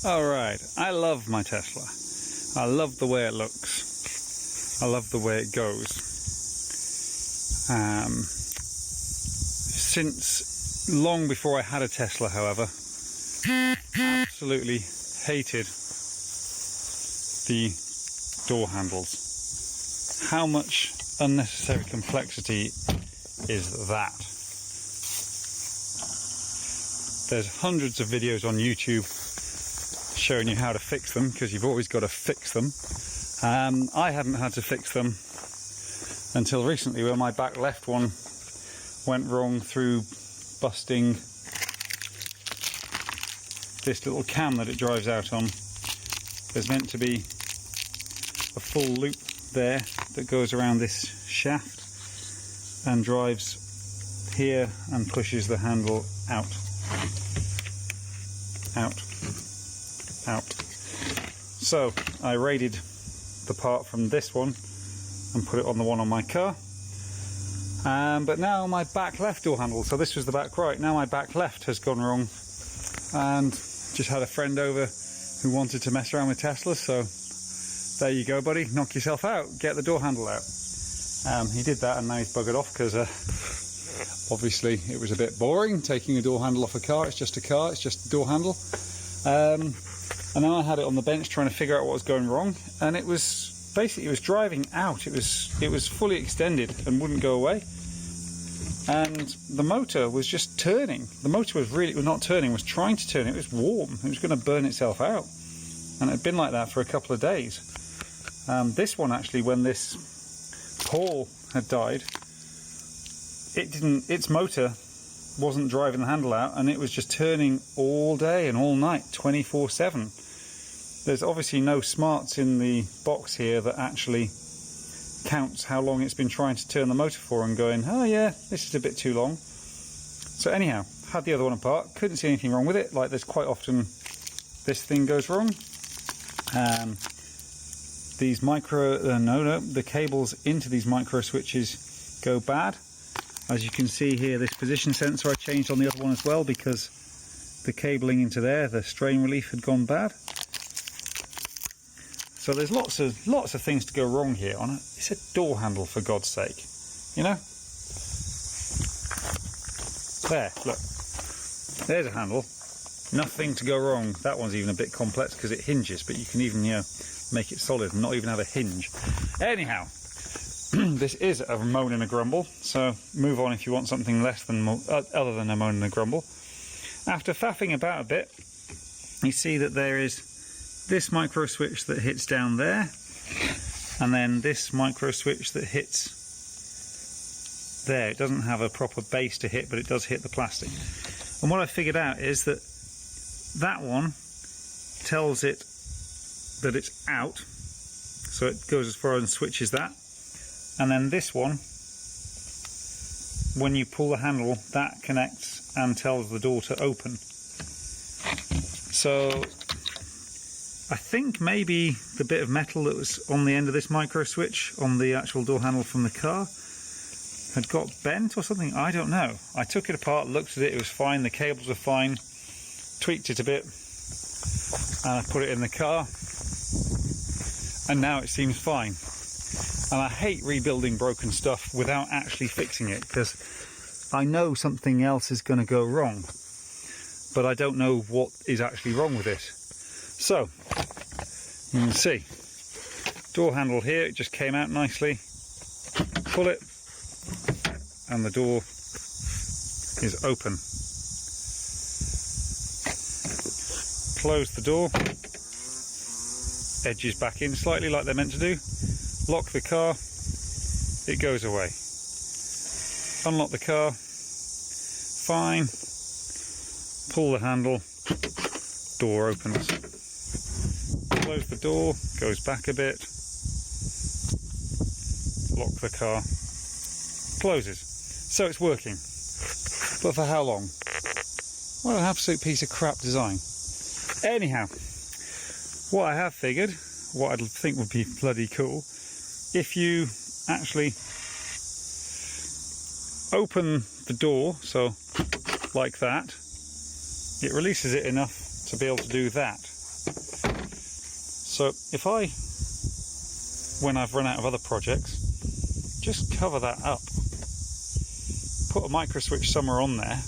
Alright, I love my Tesla. I love the way it looks. I love the way it goes. Since long before I had a Tesla, however, absolutely hated the door handles. How much unnecessary complexity is that? There's hundreds of videos on YouTube showing you how to fix them, because you've always got to fix them. I hadn't had to fix them until recently, where my back left one went wrong through busting this little cam that it drives out on. There's meant to be a full loop there that goes around this shaft and drives here and pushes the handle out. So I raided the part from this one and put it on the one on my car, but now my back left door handle, so this was the back right, now my back left has gone wrong, and just had a friend over who wanted to mess around with Teslas, so there you go buddy, knock yourself out, get the door handle out. He did that and now he's buggered off, because obviously it was a bit boring taking a door handle off a car. It's just a car, it's just a door handle. And then I had it on the bench trying to figure out what was going wrong, and it was basically, it was driving out. It was fully extended and wouldn't go away, and the motor was just turning. The motor was not turning, was trying to turn. It was warm, it was going to burn itself out, and it had been like that for a couple of days. This one actually, when this Paul had died, its motor wasn't driving the handle out, and it was just turning all day and all night, 24/7. There's obviously no smarts in the box here that actually counts how long it's been trying to turn the motor for and going, oh yeah, this is a bit too long. So anyhow, had the other one apart, couldn't see anything wrong with it. Like, there's quite often this thing goes wrong. These the cables into these micro switches go bad. As you can see here, this position sensor I changed on the other one as well, because the cabling into there, the strain relief had gone bad. So there's lots of things to go wrong here on it. It's a door handle, for God's sake, you know. There, look, there's a handle, nothing to go wrong. That one's even a bit complex because it hinges, but you can even, you know, make it solid and not even have a hinge. Anyhow, this is a moan and a grumble, so move on if you want something less than other than a moan and a grumble. After faffing about a bit, you see that there is this micro switch that hits down there, and then this micro switch that hits there. It doesn't have a proper base to hit, but it does hit the plastic. And what I figured out is that that one tells it that it's out, so it goes as far and switches that. And then this one, when you pull the handle, that connects and tells the door to open. So I think maybe the bit of metal that was on the end of this micro switch on the actual door handle from the car had got bent or something, I don't know. I took it apart, looked at it, it was fine, the cables were fine, tweaked it a bit, and I put it in the car, and now it seems fine. And I hate rebuilding broken stuff without actually fixing it, because I know something else is going to go wrong, but I don't know what is actually wrong with it. So, you can see, door handle here, it just came out nicely. Pull it, and the door is open. Close the door, edges back in slightly like they're meant to do. Lock the car, it goes away. Unlock the car, fine. Pull the handle, door opens. Close the door, goes back a bit. Lock the car, closes. So it's working. But for how long? What an absolute piece of crap design. Anyhow, what I have figured, what I'd think would be bloody cool, if you actually open the door, so like that, it releases it enough to be able to do that. So if when I've run out of other projects, just cover that up. Put a micro switch somewhere on there,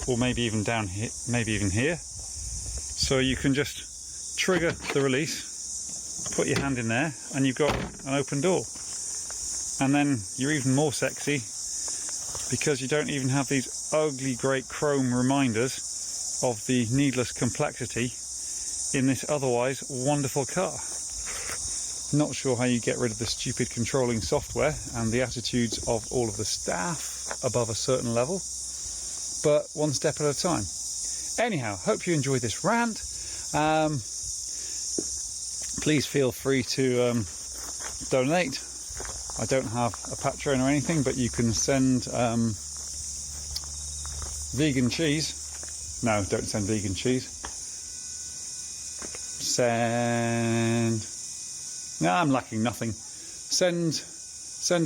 or maybe even down here, maybe even here. So you can just trigger the release, put your hand in there, and you've got an open door. And then you're even more sexy because you don't even have these ugly great chrome reminders of the needless complexity in this otherwise wonderful car. Not sure how you get rid of the stupid controlling software and the attitudes of all of the staff above a certain level, but one step at a time. Anyhow, hope you enjoyed this rant. Please feel free to donate. I don't have a Patreon or anything, but you can send vegan cheese. No, don't send vegan cheese. No, I'm lacking nothing. Send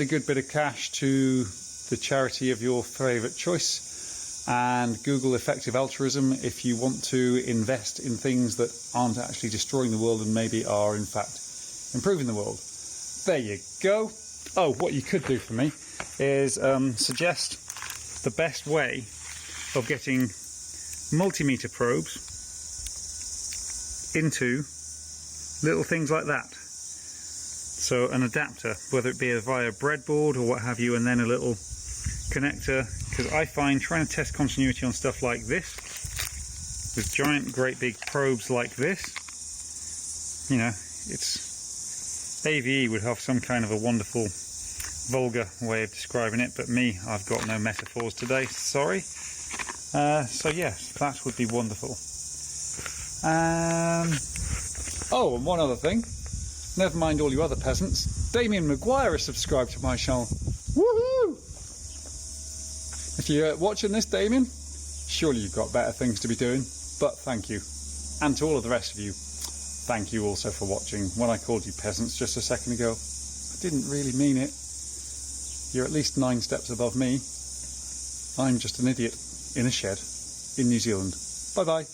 a good bit of cash to the charity of your favourite choice, and Google effective altruism if you want to invest in things that aren't actually destroying the world and maybe are in fact improving the world. There you go. Oh, what you could do for me is suggest the best way of getting multimeter probes into little things like that. So an adapter, whether it be via breadboard or what have you, and then a little connector, because I find trying to test continuity on stuff like this, with giant great big probes like this, you know, AVE would have some kind of a wonderful vulgar way of describing it, but me, I've got no metaphors today, sorry. So yes, that would be wonderful. Oh, and one other thing. Never mind all you other peasants. Damien Maguire has subscribed to my channel. Woohoo! If you're watching this, Damien, surely you've got better things to be doing. But thank you. And to all of the rest of you, thank you also for watching. When I called you peasants just a second ago, I didn't really mean it. You're at least 9 steps above me. I'm just an idiot in a shed in New Zealand. Bye bye.